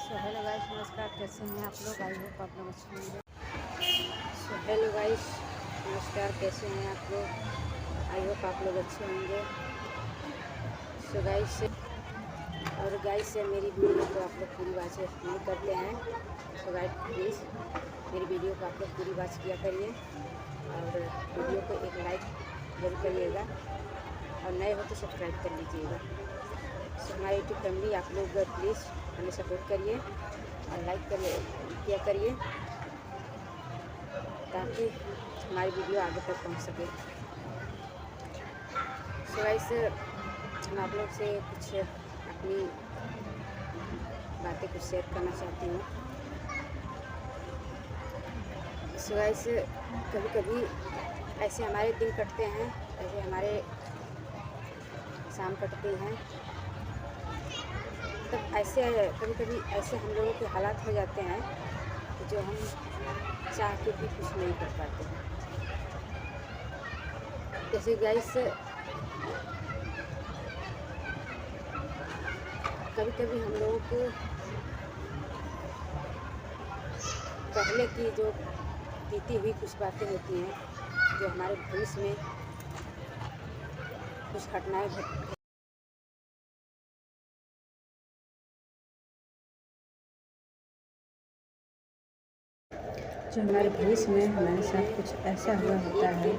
Hello guys, नमस्कार। कैसे हैं आप लोग? आई होप आप लोग अच्छे होंगे। हेलो गाइस, नमस्कार। कैसे हैं आप लोग? आई होप आप लोग अच्छे होंगे। गाइस, और गाइस मेरी वीडियो को आप लोग पूरी वॉच नहीं करते हैं। गाइस प्लीज़ मेरी वीडियो को आप लोग पूरी वॉच किया करिए और वीडियो को एक लाइक जरूर करिएगा और नए हो तो सब्सक्राइब कर लीजिएगा। हमारी यूट्यूब फैमिली आप लोग प्लीज़ हमें सपोर्ट करिए और लाइक किया करिए ताकि हमारी वीडियो आगे तक पहुंच सके। गाइस, मैं आप लोग से कुछ अपनी बातें कुछ शेयर करना चाहती हूँ। गाइस, कभी कभी ऐसे हमारे दिन कटते हैं, ऐसे हमारे शाम कटते हैं, तब ऐसे कभी कभी ऐसे हम लोगों के हालात हो जाते हैं जो हम चाह के भी कुछ नहीं कर पाते हैं। जैसे गाइस, कभी कभी हम लोगों को पहले की जो बीती हुई कुछ बातें होती हैं जो हमारे भविष्य में कुछ घटनाएं जो हमारे भविष्य में हमारे साथ कुछ ऐसा हुआ होता है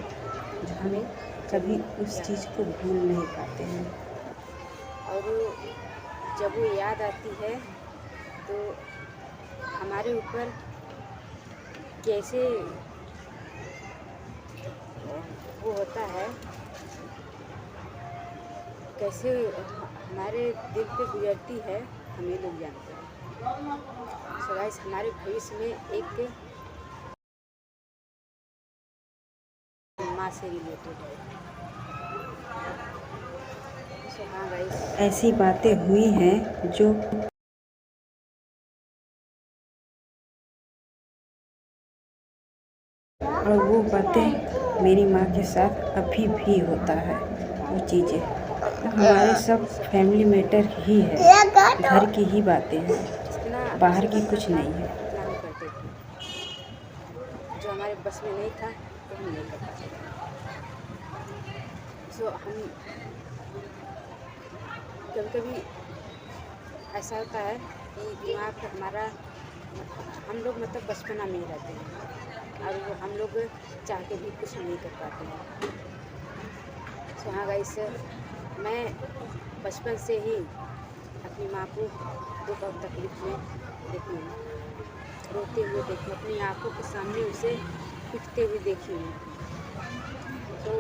जो हमें कभी उस चीज़ को भूल नहीं पाते हैं। और जब वो याद आती है तो हमारे ऊपर कैसे वो होता है, कैसे हमारे दिल पे गुजरती है, हम ये लोग जानते हैं। गाइस, हमारे भविष्य में एक माँ से रिलेटेड है। हाँ गाइस, ऐसी बातें हुई हैं जो और वो बातें मेरी माँ के साथ अभी भी होता है। वो चीज़ें हमारे सब फैमिली मैटर ही है, घर की ही बातें हैं, बाहर की कुछ नहीं है। जो हमारे बस में नहीं था तो हम नहीं कर पाते। हम कभी कभी ऐसा होता है कि दिमाग हमारा, हम लोग मतलब बचपना में ही रहते हैं और वो हम लोग चाह के भी कुछ नहीं कर पाते हैं। हाँ गाइस, मैं बचपन से ही अपनी माँ को दुख और तकलीफ में देखी हूँ, रोते हुए देखी, अपनी आँखों के सामने उसे पिटते हुए देखी हूँ। तो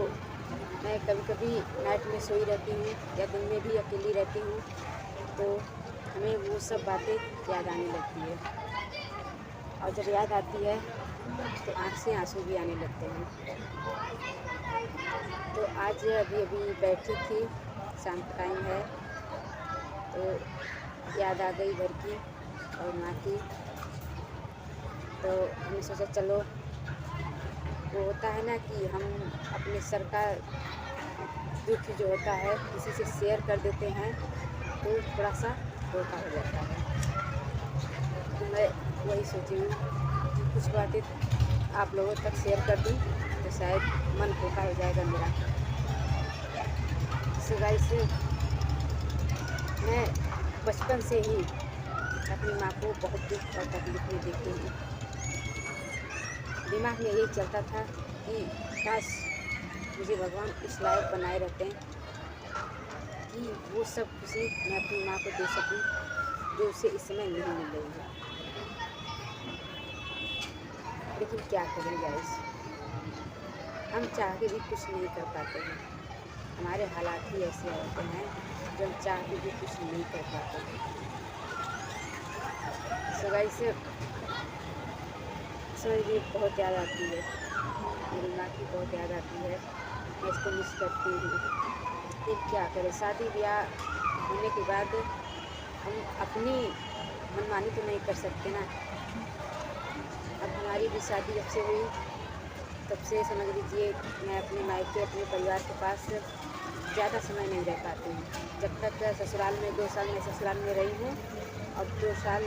मैं कभी कभी नाइट में सोई रहती हूँ या दिन में भी अकेली रहती हूँ तो हमें वो सब बातें याद आने लगती है और जब याद आती है तो आँख से आंसू भी आने लगते हैं। तो आज अभी बैठी थी, शाम का टाइम है, तो याद आ गई घर की और माँ की। तो हमने सोचा चलो, वो होता है ना कि हम अपने सर का दुख जो होता है किसी से शेयर कर देते हैं तो थोड़ा सा धोखा हो जाता है। तो मैं वही सोची हूँ कि कुछ बातें आप लोगों तक शेयर कर दूँ तो शायद मन हल्का हो जाएगा मेरा। गाइस, मैं बचपन से ही अपनी माँ को बहुत दुख और तकलीफ में देखती हूँ। दिमाग में यही चलता था कि काश मुझे भगवान इस लायक बनाए रहते हैं कि वो सब खुशी मैं अपनी माँ को दे सकूं जो उसे इस समय नहीं मिल रही है। लेकिन क्या करें गाइस, हम चाह के भी कुछ नहीं कर पाते हैं। हमारे हालात ही ऐसे होते हैं जो हम चाह के भी कुछ नहीं कर पाते हैं। गाइस, मुझे बहुत याद आती है, मेरी माँ की बहुत याद आती है, मैं इसको मिस करती हूँ। फिर क्या करें, शादी ब्याह होने के बाद हम अपनी मनमानी तो नहीं कर सकते ना। अब हमारी भी शादी जब से हुई तब से समझ लीजिए मैं अपने मायके, अपने परिवार के पास ज़्यादा समय नहीं रह पाती हूँ। जब तक ससुराल में 2 साल मैं ससुराल में रही हूँ और 2 साल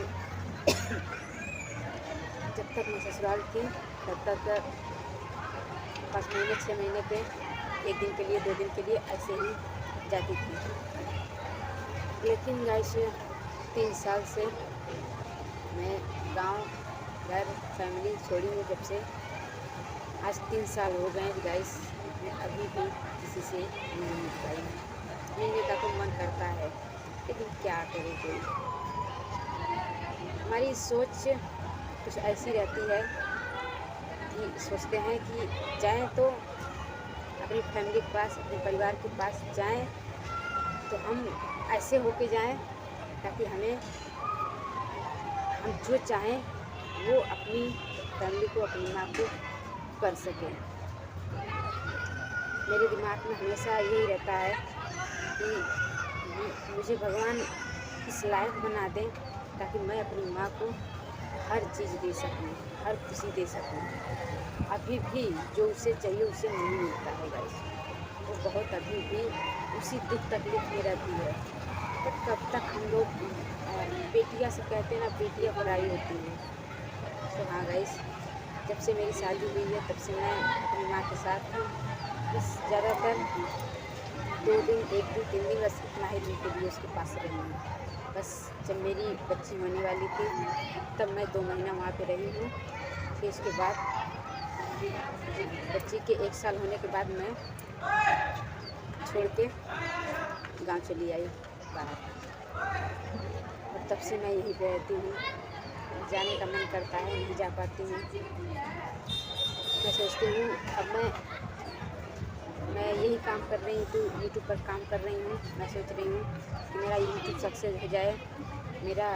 जब तक मैं ससुराल थी तब तक 5 महीने 6 महीने पे 1 दिन के लिए 2 दिन के लिए ऐसे ही जाती थी। लेकिन गाइस 3 साल से मैं गांव घर फैमिली छोड़ी हूँ। जब से आज 3 साल हो गए गाइस, मैं अभी भी किसी से नहीं मिल पाई। मिलने का तो मन करता है लेकिन क्या करे कोई। हमारी सोच कुछ ऐसी रहती है कि सोचते हैं कि जाएं तो अपनी फैमिली के पास, अपने परिवार के पास जाएं तो हम ऐसे होके जाएं ताकि हम जो चाहें वो अपनी फैमिली को, अपनी माँ को कर सकें। मेरे दिमाग में हमेशा यही रहता है कि मुझे भगवान इस लायक बना दें ताकि मैं अपनी माँ को हर चीज़ दे सकूं, हर खुशी दे सकूं। अभी भी जो उसे चाहिए उसे नहीं मिलता है गाइस, वो बहुत अभी भी उसी दुख तकलीफ में रहती है। तो कब तक हम लोग बेटियां से कहते हैं ना, बेटियां पराई होती हैं। तो हाँ गाइस, जब से मेरी शादी हुई है तब से मैं अपनी माँ के साथ हूँ। बस ज़्यादातर 2 दिन, 1 दिन, 3 दिन, बस इतना ही दिन के लिए उसके पास रही हूँ। बस जब मेरी बच्ची होने वाली थी तब मैं 2 महीना वहाँ पे रही हूँ। फिर उसके बाद बच्ची के 1 साल होने के बाद मैं छोड़ के गांव चली आई बाहर, और तब से मैं यहीं पे रहती हूँ। जाने का मन करता है, नहीं जा पाती हूँ। मैं सोचती हूँ अब मैं यही काम कर रही हूँ, तो यूट्यूब पर काम कर रही हूँ। मैं सोच रही हूँ कि मेरा यूट्यूब सक्सेस हो जाए, मेरा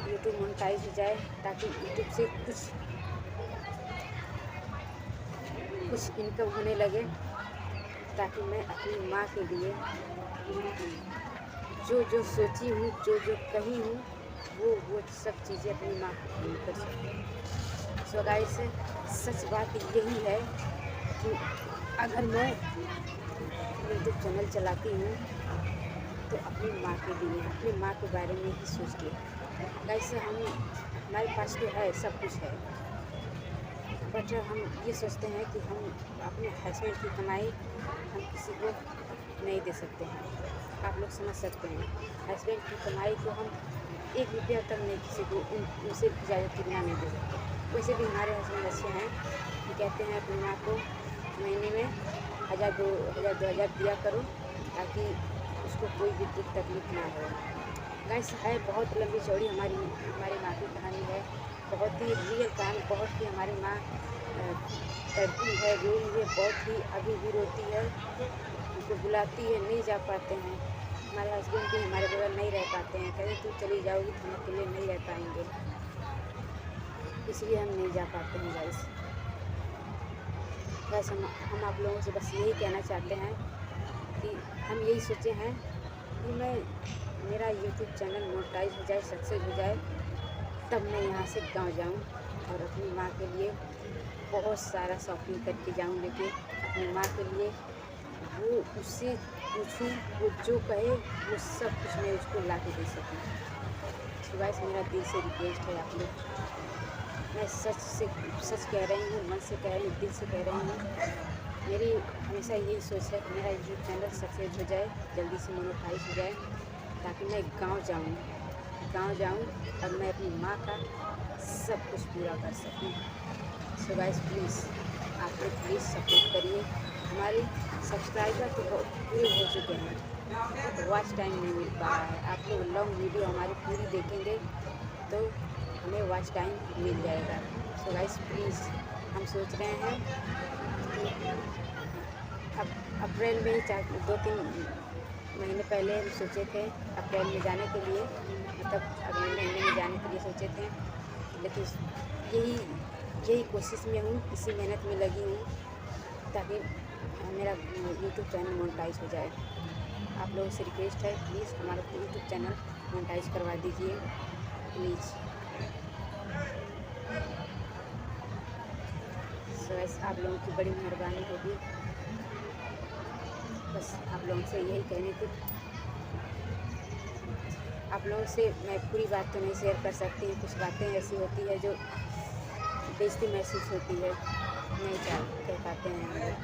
यूट्यूब मोनेटाइज हो जाए, ताकि यूट्यूब से कुछ इनकम होने लगे, ताकि मैं अपनी माँ के लिए जो सोची हूँ, जो कही हूँ, वो सब चीज़ें अपनी माँ को पूरी कर सकूँ। सो गाइस, सच बात यही है कि अगर मैं यूट्यूब चैनल चलाती हूँ तो अपनी माँ के लिए, अपनी माँ के बारे में ही सोच के। गाइस, हमारे पास तो है, सब कुछ है, बट हम ये सोचते हैं कि हम अपने हस्बैंड की कमाई हम किसी को नहीं दे सकते हैं। आप लोग समझ सकते हैं, हस्बैंड की कमाई को हम 1 रुपया तक नहीं किसी को उनसे इजाज़त के बिना नहीं दे सकते। वैसे भी हमारे हस्बैंड अच्छे हैं कि कहते हैं अपनी माँ को महीने में 1000, 2000 दिया करो ताकि उसको कोई भी दुख तकलीफ ना हो। गाइस, है बहुत लंबी चौड़ी हमारी माँ की कहानी है, बहुत ही रियल कहानी, बहुत ही हमारी माँ तड़पी है, रोई है, बहुत ही अभी भी रोती है, उनको बुलाती है, नहीं जा पाते हैं। हमारे हस्बैंड भी हमारे बगल नहीं रह पाते हैं, कहते तू चली जाओगी तो हम अकेले नहीं रह पाएंगे, इसलिए हम नहीं जा पाते हैं। गाइस, हम आप लोगों से बस यही कहना चाहते हैं कि हम यही सोचे हैं कि मेरा यूट्यूब चैनल मोनेटाइज हो जाए, सक्सेस हो जाए, तब मैं यहाँ से गांव जाऊँ और अपनी माँ के लिए बहुत सारा शॉपिंग करके जाऊँ लेके अपनी माँ के लिए, वो उससे पूछूँ, वो जो कहे वो सब कुछ मैं उसको ला के दे सकूँ। तो गाइस, मेरा दिल से रिक्वेस्ट है आप लोग, मैं सच कह रही हूँ, मन से कह रही हूँ, दिल से कह रही हूँ। मेरी हमेशा यही सोच है कि मेरा यूट्यूब चैनल सक्सेस हो जाए, जल्दी से मोनेटाइज हो जाए, ताकि मैं गांव जाऊं और मैं अपनी माँ का सब कुछ पूरा कर सकूं। सो गाइस, प्लीज़ आप लोग प्लीज़ सपोर्ट करिए। हमारे सब्सक्राइबर तो पूरे हो चुके हैं, तो वॉच टाइम नहीं मिल पा रहा है। आप लोग लॉन्ग वीडियो हमारी पूरी देखेंगे तो हमें वॉच टाइम मिल जाएगा। सो गाइस, प्लीज़ हम सोच रहे हैं अब अप्रैल में ही 2-3 महीने पहले हम सोचे थे अप्रैल में जाने के लिए, मतलब अगले महीने में जाने के लिए सोचे थे, लेकिन यही कोशिश में हूँ, इसी मेहनत में लगी हूँ ताकि मेरा यूट्यूब चैनल मोनेटाइज हो जाए। आप लोगों से रिक्वेस्ट है, प्लीज़ हमारा यूट्यूब चैनल मोनेटाइज करवा दीजिए प्लीज़। सो आप लोगों की बड़ी मेहरबानी होगी। बस आप लोगों से यही कहने थी, आप लोगों से मैं पूरी बात तो नहीं शेयर कर सकती, कुछ बातें ऐसी होती है जो बेइज्जती महसूस होती है, नहीं कह पाते हैं हम लोग।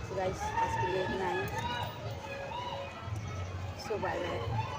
तो गाइस आज के लिए इतना ही। सो बाय बाय।